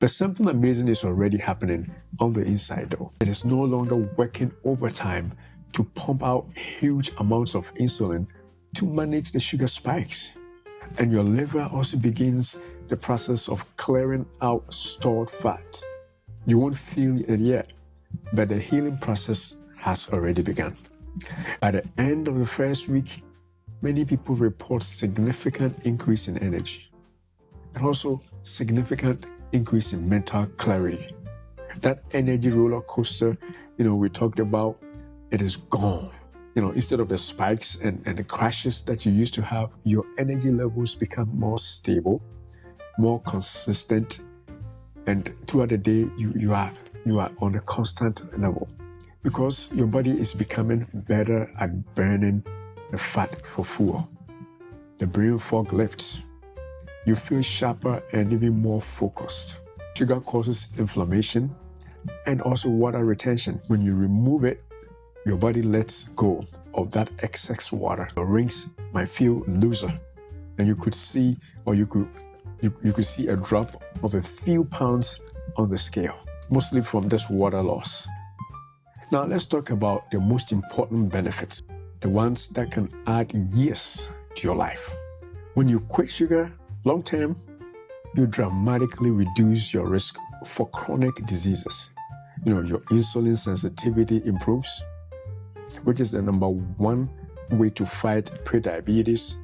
But something amazing is already happening on the inside though. It is no longer working overtime to pump out huge amounts of insulin to manage the sugar spikes. And your liver also begins the process of clearing out stored fat. You won't feel it yet, but the healing process has already begun. At the end of the first week, many people report significant increase in energy and also significant increase in mental clarity. That energy roller coaster, we talked about, it is gone. Instead of the spikes and the crashes that you used to have, your energy levels become more stable, more consistent, and throughout the day, you are on a constant level because your body is becoming better at burning the fat for fuel. The brain fog lifts. You feel sharper and even more focused. Sugar causes inflammation and also water retention. When you remove it, your body lets go of that excess water. Your rings might feel looser, and you could see a drop of a few pounds on the scale, mostly from this water loss. Now let's talk about the most important benefits, the ones that can add years to your life. When you quit sugar long term, you dramatically reduce your risk for chronic diseases. Your insulin sensitivity improves, which is the number one way to fight prediabetes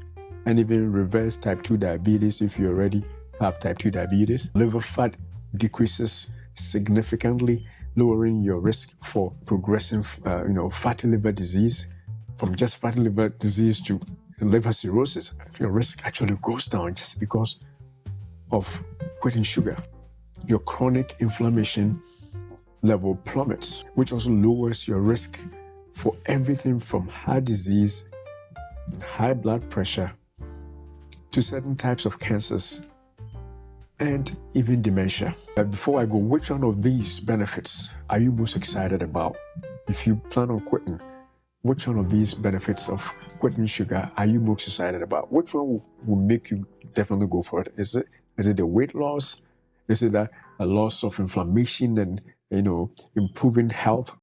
and even reverse type 2 diabetes if you already have type 2 diabetes. Liver fat decreases significantly, lowering your risk for progressing, fatty liver disease. From just fatty liver disease to liver cirrhosis, your risk actually goes down just because of quitting sugar. Your chronic inflammation level plummets, which also lowers your risk for everything from heart disease and high blood pressure to certain types of cancers and even dementia. But before I go, which one of these benefits are you most excited about? If you plan on quitting, which one of these benefits of quitting sugar are you most excited about? Which one will make you definitely go for it? Is it the weight loss? Is it a loss of inflammation and improving health?